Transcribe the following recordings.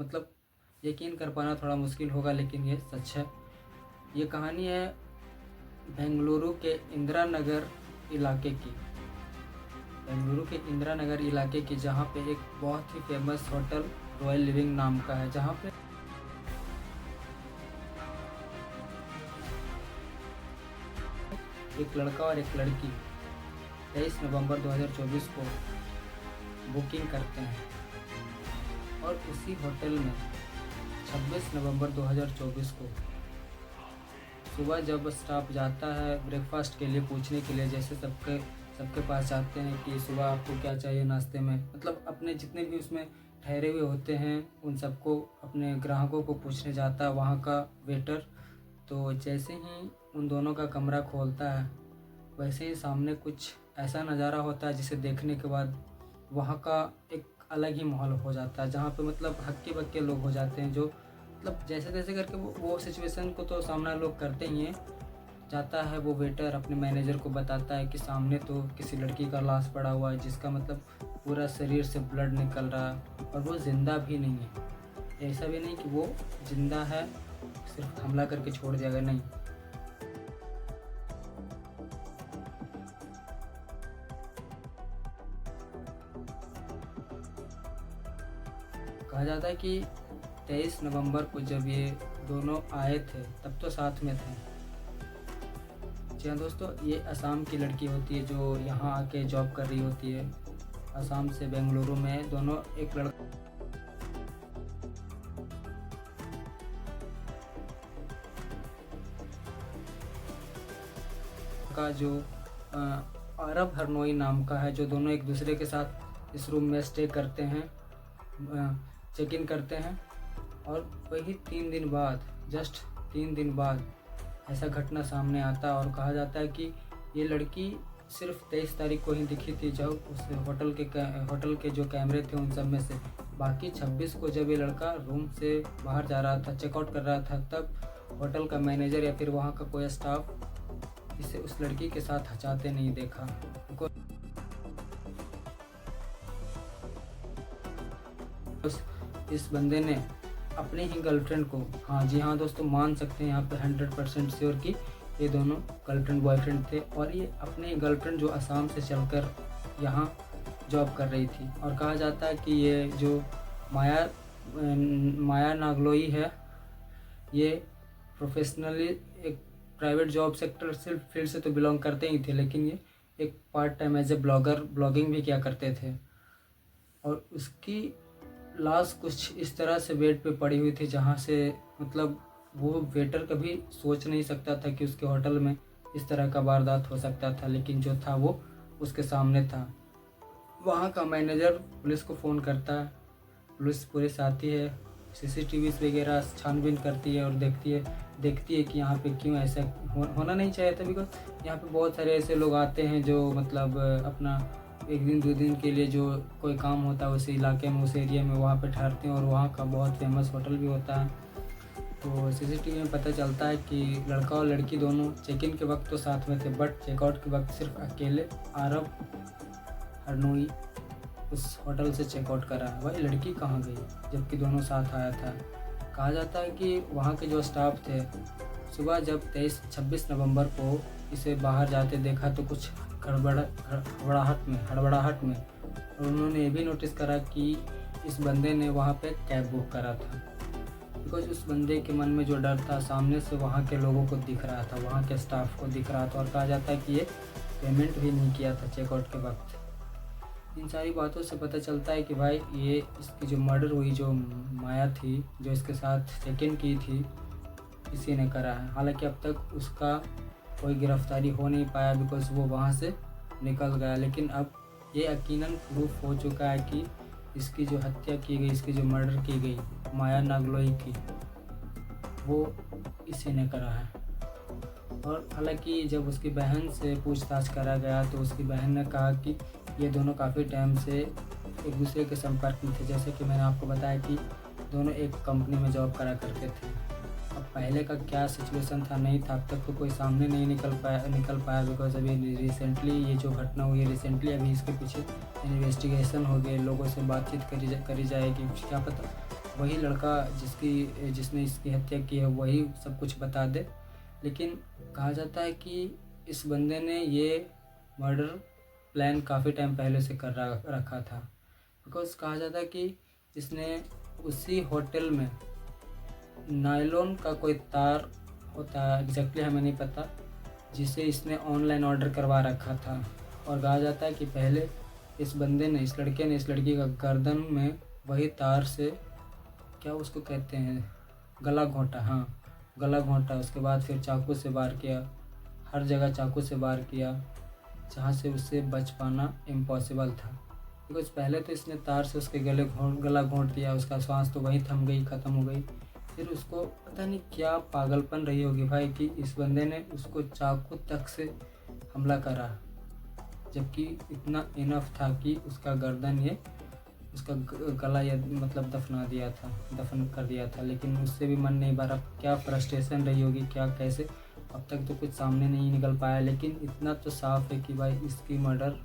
मतलब यकीन कर पाना थोड़ा मुश्किल होगा, लेकिन ये सच है। ये कहानी है बेंगलुरु के इंदिरा नगर इलाके की। बेंगलुरु के इंदिरा नगर इलाके की, जहाँ पे एक बहुत ही फेमस होटल रॉयल लिविंग नाम का है, जहाँ पे एक लड़का और एक लड़की 23 नवंबर 2024 को बुकिंग करते हैं और उसी होटल में 26 नवंबर 2024 को सुबह जब स्टाफ जाता है ब्रेकफास्ट के लिए पूछने के लिए, जैसे सबके पास जाते हैं कि सुबह आपको क्या चाहिए नाश्ते में, मतलब अपने जितने भी उसमें ठहरे हुए होते हैं उन सबको, अपने ग्राहकों को पूछने जाता है वहाँ का वेटर। तो जैसे ही उन दोनों का कमरा खोलता है, वैसे ही सामने कुछ ऐसा नज़ारा होता है जिसे देखने के बाद वहाँ का एक अलग ही माहौल हो जाता है, जहाँ पे मतलब हक्के बक्के लोग हो जाते हैं, जो मतलब जैसे तैसे करके वो सिचुएशन को तो सामना लोग करते ही हैं। जाता है वो वेटर अपने मैनेजर को बताता है कि सामने तो किसी लड़की का लाश पड़ा हुआ है, जिसका मतलब पूरा शरीर से ब्लड निकल रहा है और वो ज़िंदा भी नहीं है। ऐसा भी नहीं कि वो ज़िंदा है, सिर्फ हमला करके छोड़ दिया गया, नहीं। कहा जाता है कि 23 नवंबर को जब ये दोनों आए थे तब तो साथ में थे। जी हाँ दोस्तों, ये असम की लड़की होती है जो यहाँ आके जॉब कर रही होती है। असम से बेंगलुरु में दोनों, एक लड़का का जो अरब हरनोई नाम का है, जो दोनों एक दूसरे के साथ इस रूम में स्टे करते हैं, चेक इन करते हैं। और वही 3 दिन बाद, जस्ट 3 दिन बाद ऐसा घटना सामने आता और कहा जाता है कि ये लड़की सिर्फ 23 तारीख को ही दिखी थी, जब उस होटल के जो कैमरे थे उन सब में से। बाकी 26 को जब ये लड़का रूम से बाहर जा रहा था, चेकआउट कर रहा था, तब होटल का मैनेजर या फिर वहाँ का कोई स्टाफ इसे उस लड़की के साथ हचाते नहीं देखा। इस बंदे ने अपने ही गर्लफ्रेंड को, हाँ जी हाँ दोस्तों, मान सकते हैं यहाँ पे 100% श्योर कि ये दोनों गर्लफ्रेंड बॉयफ्रेंड थे, और ये अपने गर्लफ्रेंड जो असम से चलकर यहाँ जॉब कर रही थी। और कहा जाता है कि ये जो माया नागलोई है, ये प्रोफेशनली एक प्राइवेट जॉब सेक्टर से फील्ड से तो बिलोंग करते ही थे, लेकिन ये एक part time as a blogging भी किया करते थे। और उसकी लाश कुछ इस तरह से बेड पे पड़ी हुई थी, जहाँ से मतलब वो वेटर कभी सोच नहीं सकता था कि उसके होटल में इस तरह का वारदात हो सकता था, लेकिन जो था वो उसके सामने था। वहाँ का मैनेजर पुलिस को फ़ोन करता है, पुलिस आती है, CCTVs वगैरह छानबीन करती है और देखती है कि यहाँ पे क्यों ऐसा होना नहीं चाहिए था, बिकॉज यहाँ पे बहुत सारे ऐसे लोग आते हैं जो मतलब अपना 1 दिन 2 दिन के लिए जो कोई काम होता है उस इलाके में, उस एरिया में वहाँ पे ठहरते हैं, और वहाँ का बहुत फेमस होटल भी होता है। तो CCTV में पता चलता है कि लड़का और लड़की दोनों चेक इन के वक्त तो साथ में थे, बट चेकआउट के वक्त सिर्फ अकेले अरब हरनोई उस होटल से चेकआउट करा है। वही लड़की कहाँ गई जबकि दोनों साथ आया था। कहा जाता है कि वहाँ के जो स्टाफ थे, सुबह जब 26 नवंबर को इसे बाहर जाते देखा तो कुछ हड़बड़ाहट में, और उन्होंने ये भी नोटिस करा कि इस बंदे ने वहाँ पे कैब बुक करा था, बिकॉज उस बंदे के मन में जो डर था सामने से वहाँ के लोगों को दिख रहा था, वहाँ के स्टाफ को दिख रहा था। और कहा जाता है कि ये पेमेंट भी नहीं किया था चेकआउट के वक्त। इन सारी बातों से पता चलता है कि भाई ये इसकी जो मर्डर हुई, जो माया थी जो इसके साथ चेक इन की थी, इसी ने करा है। हालांकि अब तक उसका कोई गिरफ्तारी हो नहीं पाया, बिकॉज वो वहाँ से निकल गया, लेकिन अब ये यकीनन प्रूफ हो चुका है कि इसकी जो हत्या की गई, इसकी जो मर्डर की गई माया नागलोई की, वो इसी ने करा है। और हालांकि जब उसकी बहन से पूछताछ करा गया तो उसकी बहन ने कहा कि ये दोनों काफ़ी टाइम से एक दूसरे के संपर्क में थे। जैसे कि मैंने आपको बताया कि दोनों एक कंपनी में जॉब करा करते थे। अब पहले का क्या सिचुएशन था नहीं था, अब तक तो कोई सामने नहीं निकल पाया बिकॉज अभी रिसेंटली ये जो घटना हुई है, रिसेंटली अभी इसके पीछे इन्वेस्टिगेशन हो गए, लोगों से बातचीत करी जाएगी। क्या पता वही लड़का जिसने इसकी हत्या की है वही सब कुछ बता दे। लेकिन कहा जाता है कि इस बंदे ने ये मर्डर प्लान काफ़ी टाइम पहले से कर रखा था। बिकॉज कहा जाता है कि इसने उसी होटल में नायलॉन का कोई तार होता है, एग्जैक्टली हमें नहीं पता, जिसे इसने ऑनलाइन ऑर्डर करवा रखा था। और कहा जाता है कि पहले इस लड़के ने इस लड़की का गर्दन में वही तार से, क्या उसको कहते हैं, गला घोंटा, हाँ गला घोंटा। उसके बाद फिर चाकू से वार किया, हर जगह चाकू से वार किया, जहाँ से उससे बच पाना इम्पॉसिबल था। बिकॉज पहले तो इसने तार से उसके गला घोंट दिया, उसका सांस तो वहीं थम गई, ख़त्म हो गई। फिर उसको पता नहीं क्या पागलपन रही होगी भाई कि इस बंदे ने उसको चाकू तक से हमला करा, जबकि इतना इनफ था कि उसका गर्दन उसका गला मतलब दफन कर दिया था। लेकिन उससे भी मन नहीं भरा। क्या फ्रस्ट्रेशन रही होगी, क्या कैसे, अब तक तो कुछ सामने नहीं निकल पाया। लेकिन इतना तो साफ है कि भाई इसकी मर्डर,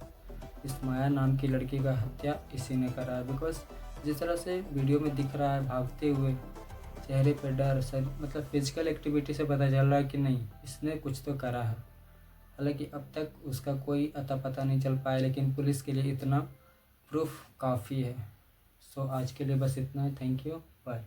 इस माया नाम की लड़की का हत्या इसी ने करा है। बिकॉज जिस तरह से वीडियो में दिख रहा है भागते हुए, चेहरे पे डर, सर मतलब फिजिकल एक्टिविटी से पता चल रहा है कि नहीं इसने कुछ तो करा है। हालांकि अब तक उसका कोई अता पता नहीं चल पाया, लेकिन पुलिस के लिए इतना प्रूफ काफ़ी है। सो आज के लिए बस इतना है। Thank you, bye.